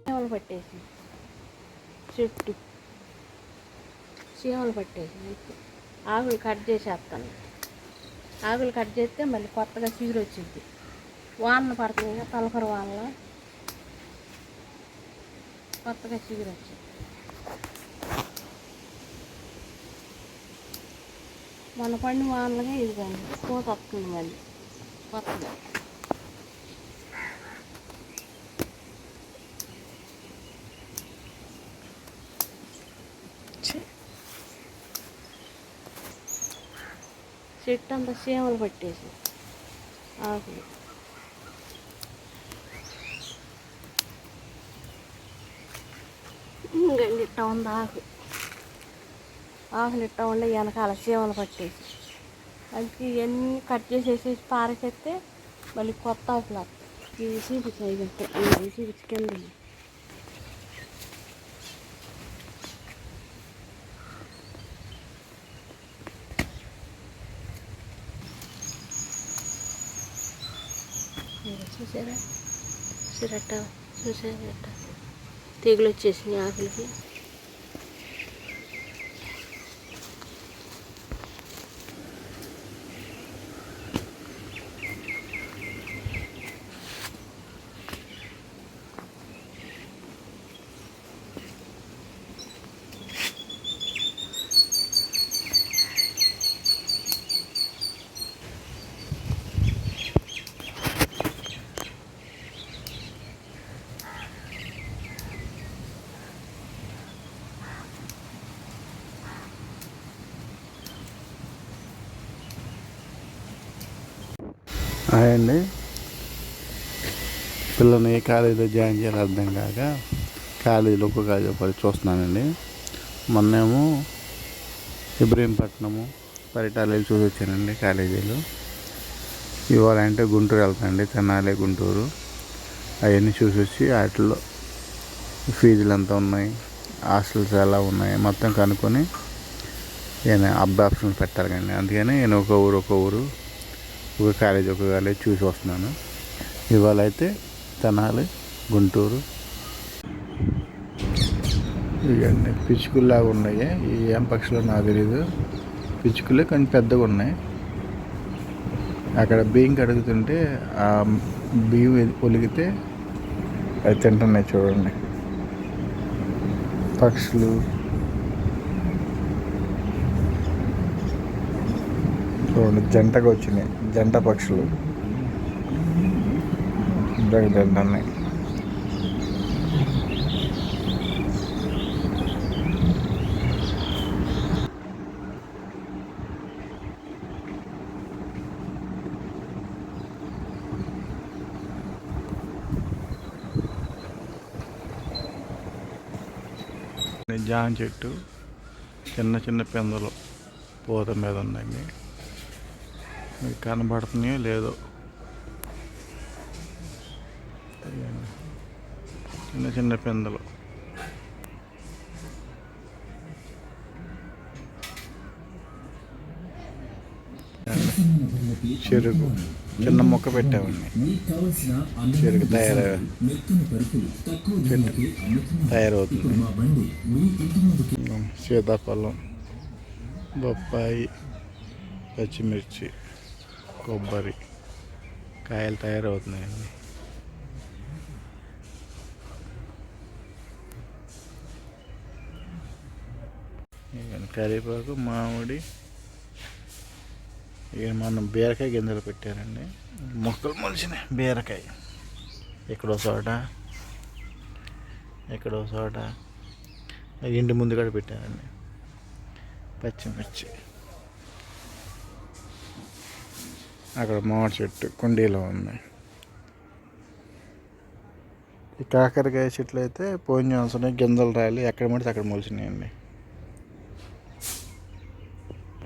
చీమలు పట్టేసి చెట్టు చీమలు పట్టేసి ఆకులు కట్ చేసేస్తాను. ఆకులు కట్ చేస్తే మళ్ళీ కొత్తగా చిగురు వచ్చింది. వానలు పడుతుంది కదా, తలకర వానలో కొత్తగా చిగురు వచ్చింది. మన పండు వానలుగా ఇది కానీ పూత వస్తుంది మళ్ళీ కొత్తగా. చెట్టు అంతా చీమలు పట్టేసి ఆకులు. ఇంకండి ఇట్టా ఉంది ఆకులు ఇట్టా ఉండే వెనకాల చీమలు పట్టేసి అందుకే ఇవన్నీ కట్ చేసేసి పారేసేస్తే మళ్ళీ కొత్త ఆకులు వస్తాయి. ఇవి చూపించి కింద చూసారా చూసారట తెగులు వచ్చేసినాయి ఆకులకి. అండి పిల్లల్ని ఏ కాలేజీలో జాయిన్ చేయాలి అర్థం కాక కాలేజీలో ఒక్క కాలేజీ పడి చూస్తున్నానండి. మొన్నేమో ఇబ్రహీంపట్నము పరిటాలు చూసి వచ్చానండి కాలేజీలో. ఇవాళ అంటే గుంటూరు వెళ్తానండి, తెనాలి గుంటూరు అవన్నీ చూసి వచ్చి వాటిలో ఫీజులు ఎంత ఉన్నాయి, హాస్టల్స్ ఎలా ఉన్నాయి మొత్తం కనుక్కొని నేను ఆప్షన్స్ పెట్టాలి కండి. అందుకని నేను ఒక ఊరు ఒక కాలేజీ చూసి వస్తున్నాను. ఇవాళ అయితే తెనాలి గుంటూరు. ఇవన్నీ పిచ్చుకుల్లాగా ఉన్నాయి. ఈ ఏం పక్షులు నాకు తెలీదు, పిచ్చుకులే కానీ పెద్దగా ఉన్నాయి. అక్కడ బియ్యం కడుగుతుంటే ఆ బియ్యం ఒలిగితే అవి తింటున్నాయి చూడండి పక్షులు. చూడండి జంటగా వచ్చినాయి, జంట పక్షులు తింటున్నాయి. జామ చెట్టు చిన్న చిన్న పిందెలు పూత మీద ఉందండి. మీకు కనబడుతున్నాయో లేదో, చిన్న చిన్న పిందెలు. చెరుకు చిన్న మొక్క పెట్టామండి, చెరుకు తయారవుతుంది. సీతాఫలం, బొప్పాయి, పచ్చిమిర్చి, కొబ్బరి కాయలు తయారవుతున్నాయండి. కరివేపాకు, మామిడి, ఇక మనం బీరకాయ గింజలు పెట్టారండి. మొక్కలు మొలిచినాయి బీరకాయ. ఎక్కడో చోట ఇంటి ముందు కూడా పెట్టారండి. పచ్చిమిర్చి, అక్కడ మామిడి చెట్టు కుండీలో ఉన్నాయి. ఈ కాకరకాయ చెట్లు అయితే పోయిన సంవత్సరం గింజలు రాలి ఎక్కడ పడితే అక్కడ మొలిచినాయండి.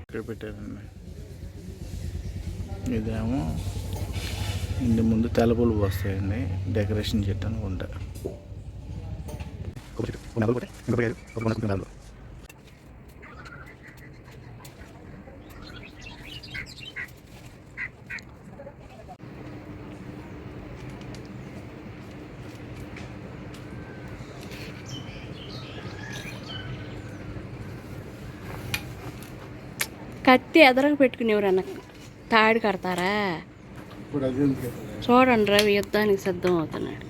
ఇక్కడ పెట్టారండి. ఇదేమో ఇంటి ముందు తెల్లపూలు పోస్తాయండి, డెకరేషన్ చెట్టు అనుకుంటా. కత్తి ఎదరకు పెట్టుకుని ఎవరన్నా తాడు కడతారా? ఇప్పుడు అది చూడండి రవి యుద్ధానికి సిద్ధం అవుతున్నాడు.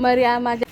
మరి ఆ మధ్య